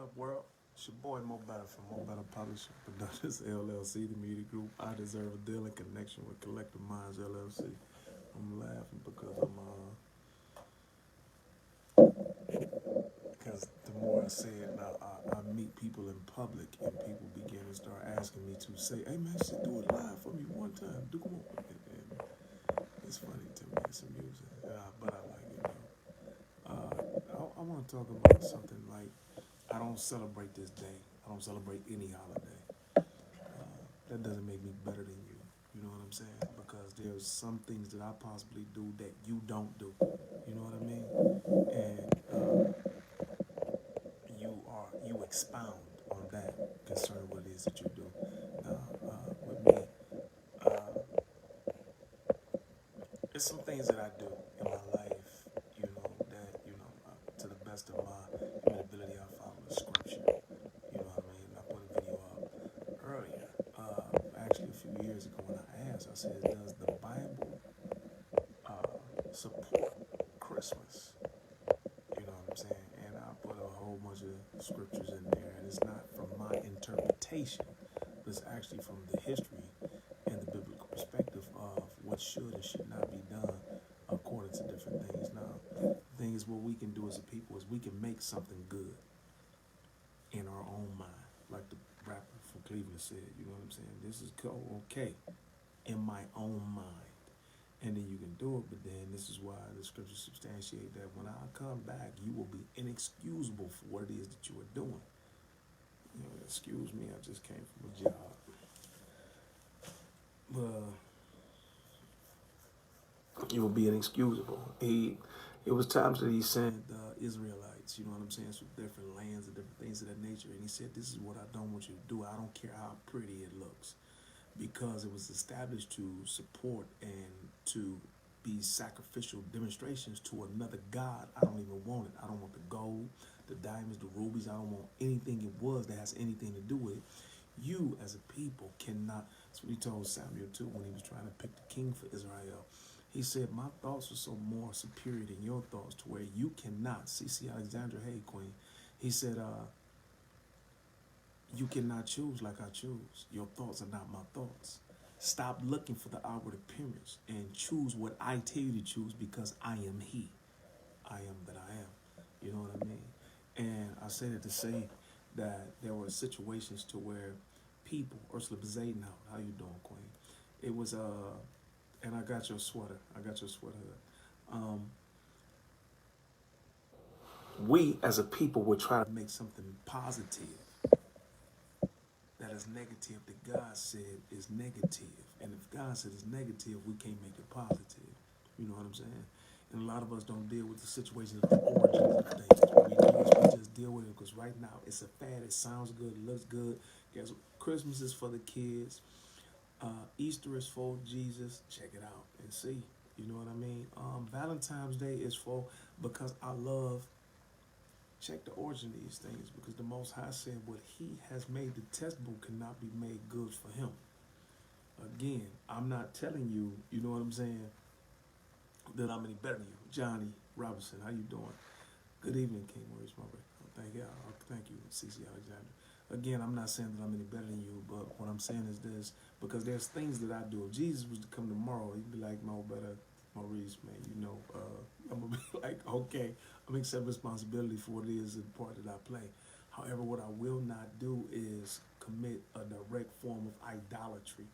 up, world? It's your boy Mo Better from Mo Better Publishing Productions LLC, the media group. I deserve a deal in connection with Collective Minds LLC. I'm laughing because the more I say it, now I meet people in public and people begin to start asking me to say, "Hey man, just do it live for me one time. Do come on." And it's funny to me. It's amusing, but I like it. I want to talk about something like I don't celebrate this day. I don't celebrate any holiday. That doesn't make me better than you. You know what I'm saying? Because there's some things that I possibly do that you don't do. You know what I mean? And you expound on that concerning what it is that you do. With me, there's some things that I do in my life. That to the best of my human ability, I follow the scripture. You know what I mean? I put a video up earlier, actually a few years ago, when I asked, I said, "Does the Bible support Christmas?" You know what I'm saying? And I put a whole bunch of scriptures in there, and it's not from my interpretation, but it's actually from the history and the biblical perspective of what should and should not be done according to different things. Now, the thing is, what we can do as a people is we can make something good in our own mind, like the rapper from Cleveland said. You know what I'm saying? This is okay in my own mind. And then you can do it, but then this is why the scriptures substantiate that when I come back, you will be inexcusable for what it is that you are doing. Excuse me, I just came from a job. But you will be inexcusable. It was times that he sent the Israelites, you know what I'm saying, to different lands and different things of that nature. And he said, "This is what I don't want you to do. I don't care how pretty it looks." Because it was established to support and to be sacrificial demonstrations to another God. I don't even want it. I don't want the gold, the diamonds, the rubies. I don't want anything it was that has anything to do with it. You as a people cannot. That's what he told Samuel too when he was trying to pick the king for Israel. He said, "My thoughts are so more superior than your thoughts, to where you cannot." C.C. Alexandra, hey queen. He said, "You cannot choose like I choose. Your thoughts are not my thoughts. Stop looking for the outward appearance and choose what I tell you to choose, because I am He. I am that I am." You know what I mean? And I say that to say that there were situations to where people, Ursula Zayden, how you doing, queen? It was, and I got your sweater. I got your sweater. We as a people would try to make something positive that is negative that God said is negative. And if God said it's negative, we can't make it positive. You know what I'm saying? And a lot of us don't deal with the situation of the origins of things. What we do is we just deal with it because right now it's a fad. It sounds good. It looks good. Guess what? Christmas is for the kids. Easter is for Jesus. Check it out and see. You know what I mean? Valentine's Day is for, because I love. Check the origin of these things, because the Most High said what He has made detestable cannot be made good for Him. Again, I'm not telling you, you know what I'm saying, that I'm any better than you. Johnny Robinson, how you doing? Good evening, King Maurice Murray. Thank you, C.C. Alexander. Again, I'm not saying that I'm any better than you, but what I'm saying is this, because there's things that I do. If Jesus was to come tomorrow, he'd be like, "Mo better, Maurice, man, I'm going to be like, okay, I'm going to accept responsibility for what it is, the part that I play." However, what I will not do is commit a direct form of idolatry.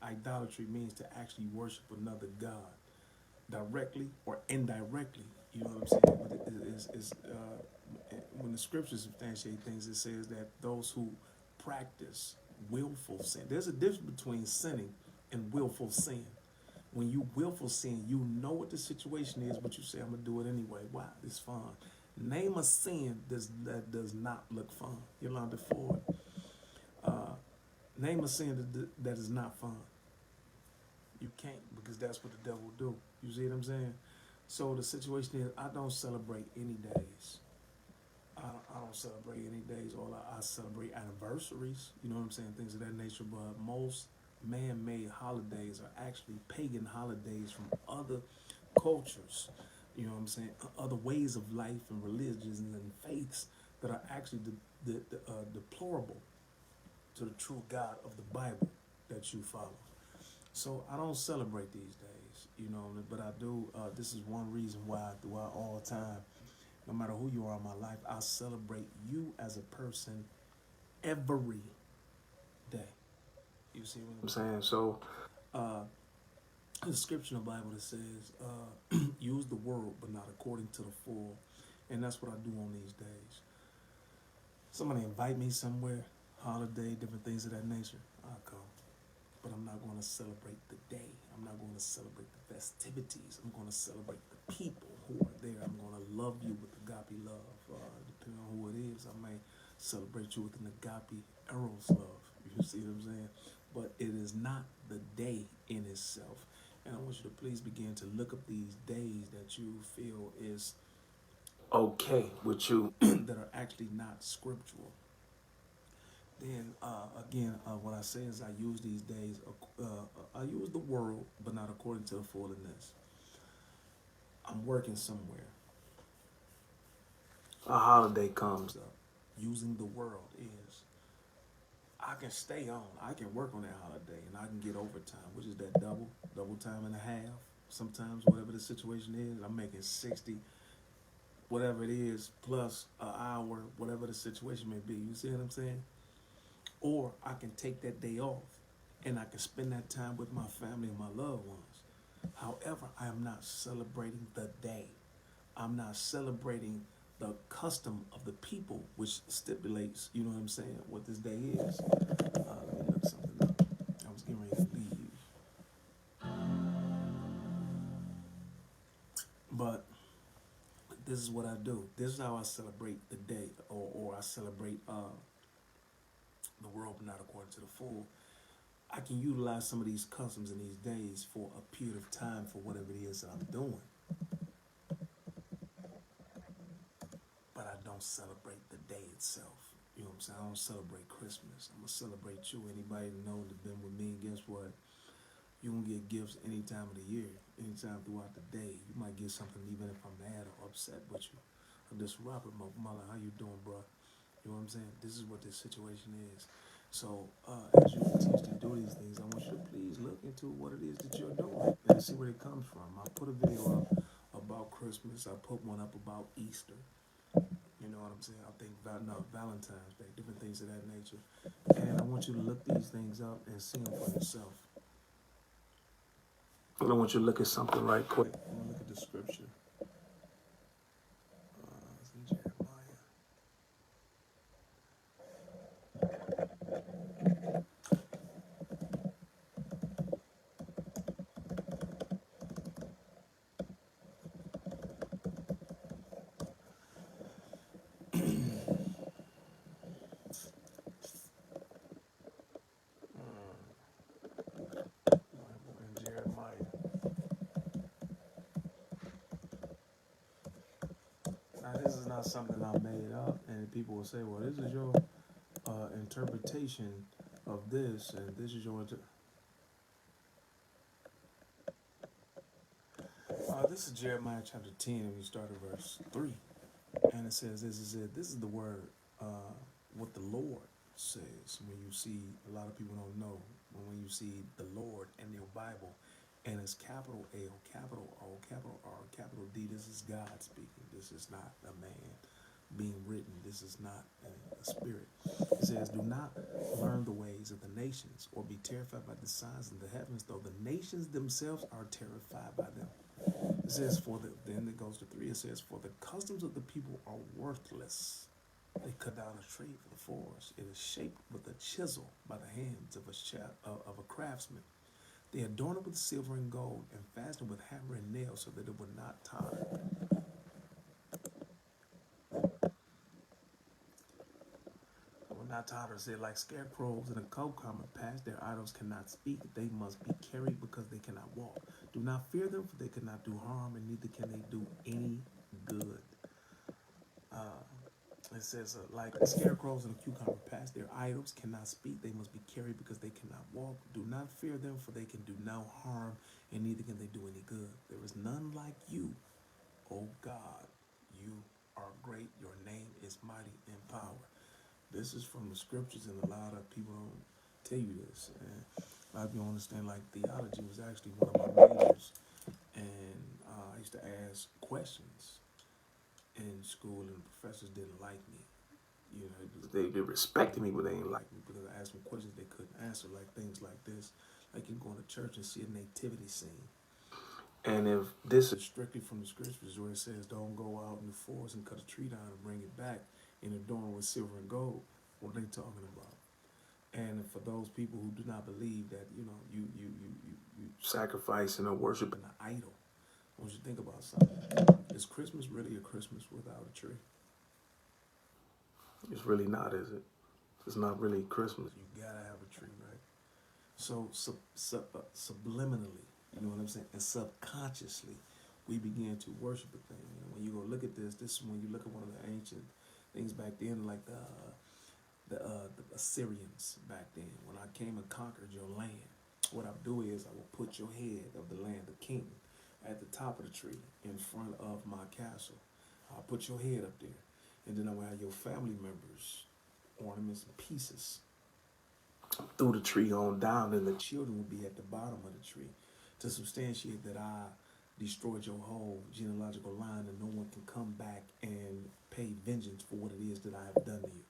Idolatry means to actually worship another God, directly or indirectly. You know what I'm saying? But when the scriptures substantiate things, it says that those who practice willful sin. There's a difference between sinning and willful sin. When you willful sin, you know what the situation is, but you say, "I'm gonna do it anyway. Why? It's fun." Name a sin that does not look fun. Yolanda Ford. Name a sin that is not fun. You can't, because that's what the devil do. You see what I'm saying? So the situation is, I don't celebrate any days. I don't celebrate any days. All I celebrate anniversaries. You know what I'm saying? Things of that nature. But most man-made holidays are actually pagan holidays from other cultures. You know what I'm saying? Other ways of life and religions and faiths that are actually deplorable to the true God of the Bible that you follow. So I don't celebrate these days, but I do. This is one reason why throughout all time, no matter who you are in my life, I celebrate you as a person every day. You see what I'm saying? So, uh, the scripture in the Bible that says, use the world, but not according to the full. And that's what I do on these days. Somebody invite me somewhere, holiday, different things of that nature, I'll come. But I'm not going to celebrate the day. I'm not going to celebrate the festivities. I'm going to celebrate the people who are there. I'm going to love you with agape love. Depending on who it is, I may celebrate you with an agape eros love. You see what I'm saying? But it is not the day in itself. And I want you to please begin to look up these days that you feel is okay with you that are actually not scriptural. Then again, what I say is I use these days, I use the world, but not according to the fullness. I'm working somewhere. A holiday comes up. Using the world is, I can stay on. I can work on that holiday, and I can get overtime, which is that double time and a half. Sometimes, whatever the situation is, I'm making 60, whatever it is, plus an hour, whatever the situation may be. You see what I'm saying? Or I can take that day off and I can spend that time with my family and my loved ones. However, I am not celebrating the day. I'm not celebrating the custom of the people, which stipulates, you know what I'm saying, what this day is. Let me look something up. I was getting ready to leave. But this is what I do. This is how I celebrate the day, or I celebrate the world, but not according to the full. I can utilize some of these customs in these days for a period of time for whatever it is that I'm doing. But I don't celebrate the day itself. You know what I'm saying? I don't celebrate Christmas. I'm going to celebrate you. Anybody that knows that been with me, guess what? You can get gifts any time of the year, anytime throughout the day. You might get something even if I'm mad or upset with you. I'm just Robert Mala, how you doing, bro? You know what I'm saying? This is what this situation is. So as you continue to do these things, I want you to please look into what it is that you're doing and see where it comes from. I put a video up about Christmas. I put one up about Easter. You know what I'm saying? I think Valentine's Day, different things of that nature. And I want you to look these things up and see them for yourself. And I want you to look at something right quick. I'm gonna look at the scripture. It's in Jeremiah. In Jeremiah. Now this is not something I made up, and people will say, "Well, this is your interpretation of this, and this is your." This is Jeremiah chapter 10, and we start at verse 3. And it says, "This is it. This is the word, what the Lord says." When you see, a lot of people don't know, when you see the Lord in your Bible, and it's capital L, capital O, capital R, capital D, this is God speaking. This is not a man being written. This is not a spirit. It says, "Do not learn the ways of the nations, or be terrified by the signs in the heavens, though the nations themselves are terrified by them." It says, then it goes to 3, it says, "For the customs of the people are worthless. They cut down a tree for the forest. It is shaped with a chisel by the hands of a craftsman. They adorn it with silver and gold, and fasten it with hammer and nail, so that it would not totter." It would not totter. It said, "Like scarecrows in a cold common past, their idols cannot speak. They must be carried because they cannot walk. Do not fear them, for they cannot do harm, and neither can they do any good." It says, "Like scarecrows in a cucumber patch, their idols cannot speak. They must be carried because they cannot walk. Do not fear them, for they can do no harm, and neither can they do any good. There is none like you, O God. You are great. Your name is mighty in power. This is from the scriptures, and a lot of people don't tell you this. And a lot of people don't understand, like, theology was actually one of my majors. And I used to ask questions in school, and professors didn't like me. You know, they respected me, but they didn't like me because I asked them questions they couldn't answer, like things like this. Like you go to church and see a nativity scene. And if this is strictly from the scriptures where it says, don't go out in the forest and cut a tree down and bring it back and adorn with silver and gold, what are they talking about? And for those people who do not believe that, you know, you sacrificing or worshiping an idol, I want you to think about something. Is Christmas really a Christmas without a tree? It's really not, is it? It's not really Christmas. You gotta have a tree, right? So subliminally, you know what I'm saying, and subconsciously, we begin to worship a thing. You know, when you go look at this is when you look at one of the ancient things back then, like the Assyrians back then. When I came and conquered your land, what I'll do is I will put your head of the land, the king, at the top of the tree in front of my castle. I'll put your head up there, and then I will have your family members, ornaments and pieces through the tree on down, and the children will be at the bottom of the tree to substantiate that I destroyed your whole genealogical line and no one can come back and pay vengeance for what it is that I have done to you.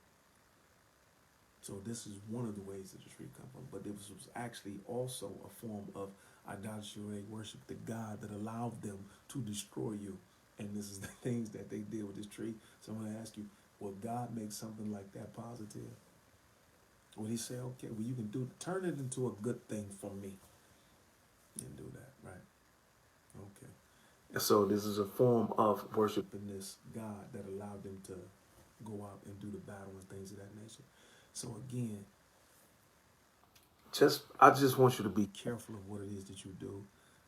So this is one of the ways that the tree come from, but this was actually also a form of idolatry where they worshiped the God that allowed them to destroy you. And this is the things that they did with this tree. So I'm going to ask you, will God make something like that positive? Would he say, okay, well, you can turn it into a good thing for me? And do that, right? Okay. And so this is a form of worshiping this God that allowed them to go out and do the battle and things of that nature. So again, I just want you to be careful of what it is that you do.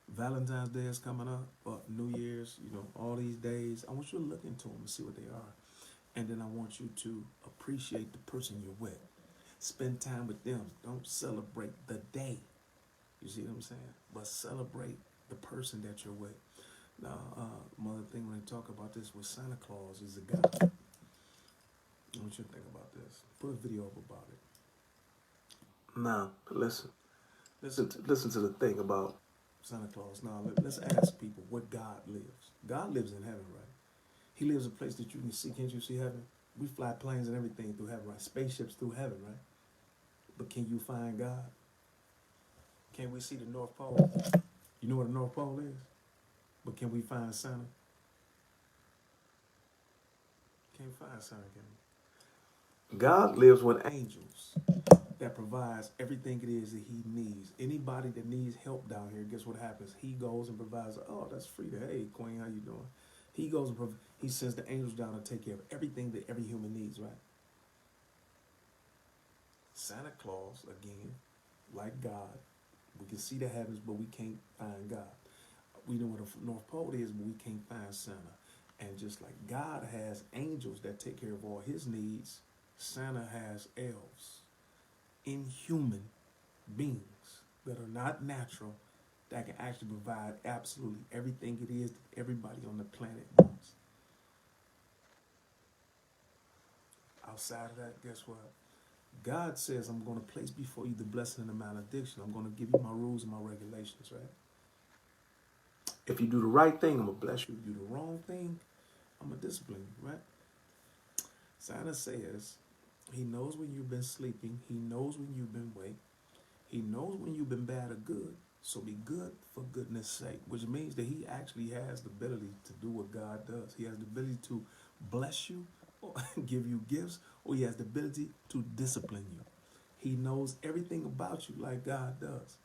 Valentine's Day is coming up, New Year's, you know, all these days. I want you to look into them and see what they are. And then I want you to appreciate the person you're with. Spend time with them. Don't celebrate the day. You see what I'm saying? But celebrate the person that you're with. Now, another thing when they talk about this with Santa Claus is a God. I want you to think about this. Put a video up about it. Now, listen to the thing about Santa Claus. Now, let's ask people where God lives. God lives in heaven, right? He lives in a place that you can see. Can't you see heaven? We fly planes and everything through heaven, right? Spaceships through heaven, right? But can you find God? Can we see the North Pole? You know what the North Pole is? But can we find Santa? Can't find Santa, can we? God lives with angels that provides everything it is that he needs. Anybody that needs help down here, guess what happens? He goes and provides. Oh, that's free to, hey, Queen, how you doing? He goes and he sends the angels down to take care of everything that every human needs, right? Santa Claus, again, like God, we can see the heavens, but we can't find God. We know what the North Pole is, but we can't find Santa. And just like God has angels that take care of all his needs, Santa has elves, inhuman beings that are not natural, that can actually provide absolutely everything it is that everybody on the planet wants. Outside of that, guess what? God says, I'm going to place before you the blessing and the malediction. I'm going to give you my rules and my regulations, right? If you do the right thing, I'm going to bless you. If you do the wrong thing, I'm going to discipline you, right? Santa says he knows when you've been sleeping. He knows when you've been awake. He knows when you've been bad or good. So be good for goodness sake, which means that he actually has the ability to do what God does. He has the ability to bless you or give you gifts, or he has the ability to discipline you. He knows everything about you like God does.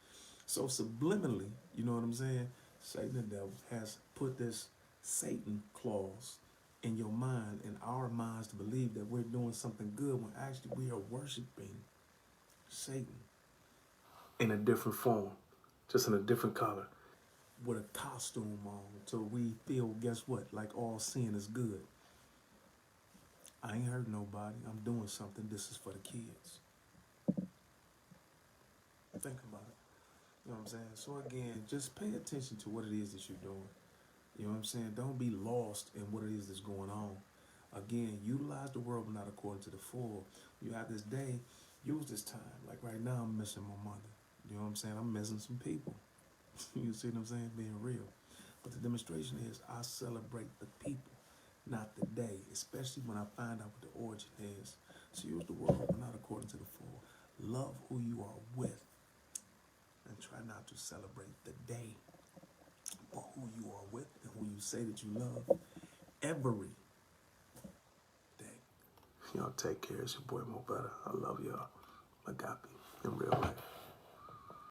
So subliminally, you know what I'm saying? Satan, the devil, has put this Satan clause in your mind, in our minds, to believe that we're doing something good when actually we are worshiping Satan in a different form, just in a different color, with a costume on, so we feel, guess what, like all sin is good. I ain't hurt nobody. I'm doing something. This is for the kids. Think about it. You know what I'm saying? So again, just pay attention to what it is that you're doing. You know what I'm saying? Don't be lost in what it is that's going on. Again, utilize the world, but not according to the full. You have this day, use this time. Like right now, I'm missing my mother. You know what I'm saying? I'm missing some people. You see what I'm saying? Being real. But the demonstration is I celebrate the people, not the day, especially when I find out what the origin is. So use the world, but not according to the full. Love who you are with and try not to celebrate the day, but who you are with and who you say that you love every day. Y'all take care. It's your boy Mo Better. I love y'all. Agape in real life.